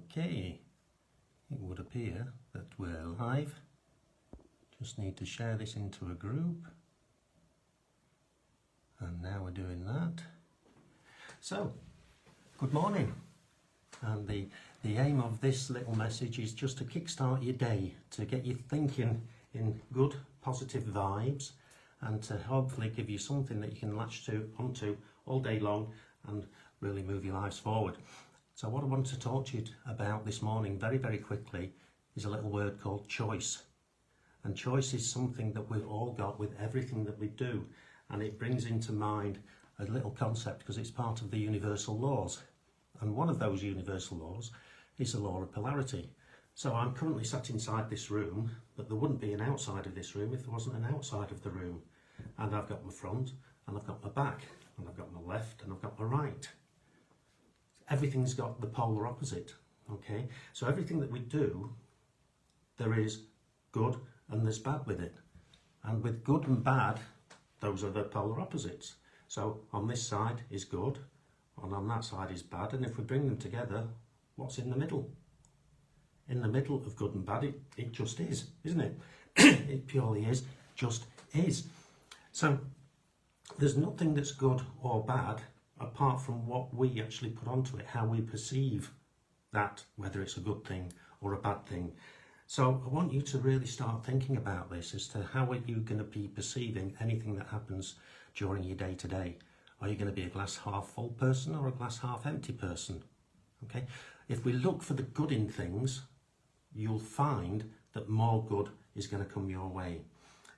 Okay, it would appear that we're live. Just need to share this into a group. And now we're doing that. So, good morning. And the aim of this little message is just to kickstart your day, to get you thinking in good, positive vibes, and to hopefully give you something that you can latch onto all day long and really move your lives forward. So what I want to talk to you about this morning very, very quickly is a little word called choice. And choice is something that we've all got with everything that we do. And it brings into mind a little concept because it's part of the universal laws. And one of those universal laws is the law of polarity. So I'm currently sat inside this room, but there wouldn't be an outside of this room if there wasn't an outside of the room. And I've got my front, and I've got my back, and I've got my left, and I've got my right. Everything's got the polar opposite, okay? So everything that we do, there is good and there's bad with it. And with good and bad, those are the polar opposites. So on this side is good, and on that side is bad, and if we bring them together, what's in the middle? In the middle of good and bad, it just is, isn't it? It purely is, just is. So there's nothing that's good or bad apart from what we actually put onto it, how we perceive that, whether it's a good thing or a bad thing. So I want you to really start thinking about this as to how are you going to be perceiving anything that happens during your day to day. Are you going to be a glass half full person or a glass half empty person? Okay. If we look for the good in things, you'll find that more good is going to come your way.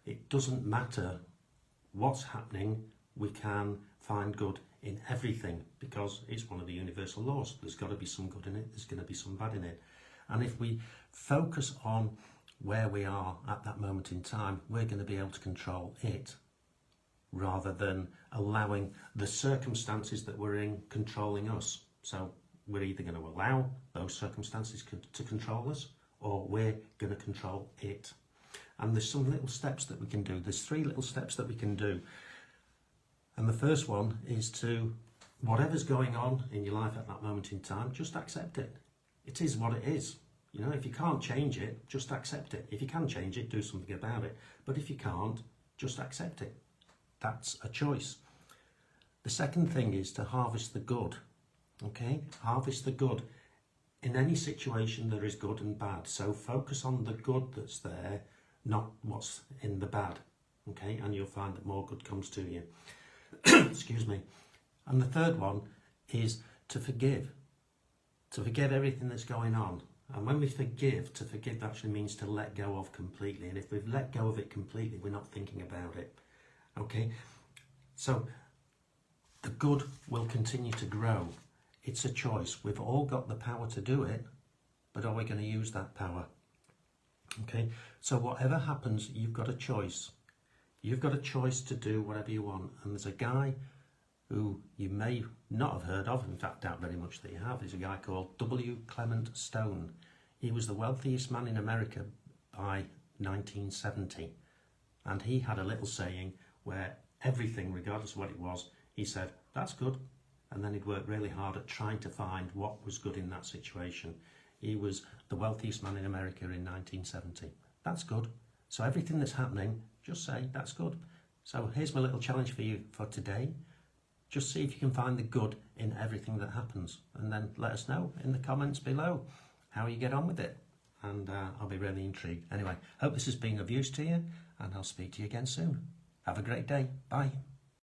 It doesn't matter what's happening, we can find good in everything because it's one of the universal laws. There's got to be some good in it, there's going to be some bad in it. And if we focus on where we are at that moment in time, we're going to be able to control it rather than allowing the circumstances that we're in controlling us. So we're either going to allow those circumstances to control us or we're going to control it. And there's some little steps that we can do. There's 3 little steps that we can do. And the first one is to, whatever's going on in your life at that moment in time, just accept it. It is what it is. You know, if you can't change it, just accept it. If you can change it, do something about it. But if you can't, just accept it. That's a choice. The second thing is to harvest the good. Okay? Harvest the good. In any situation, there is good and bad. So focus on the good that's there, not what's in the bad. Okay? And you'll find that more good comes to you. Excuse me. And the third one is to forgive. To forgive everything that's going on. And when we forgive, to forgive actually means to let go of completely. And if we've let go of it completely, we're not thinking about it. Okay? So the good will continue to grow. It's a choice. We've all got the power to do it, but are we going to use that power? Okay? So whatever happens, you've got a choice. You've got a choice to do whatever you want. And there's a guy who you may not have heard of, in fact, doubt very much that you have. He's a guy called W. Clement Stone. He was the wealthiest man in America by 1970. And he had a little saying where everything, regardless of what it was, he said, that's good. And then he'd work really hard at trying to find what was good in that situation. He was the wealthiest man in America in 1970. That's good. So everything that's happening, just say, that's good. So here's my little challenge for you for today. Just see if you can find the good in everything that happens. And then let us know in the comments below how you get on with it. And I'll be really intrigued. Anyway, hope this has been of use to you. And I'll speak to you again soon. Have a great day. Bye.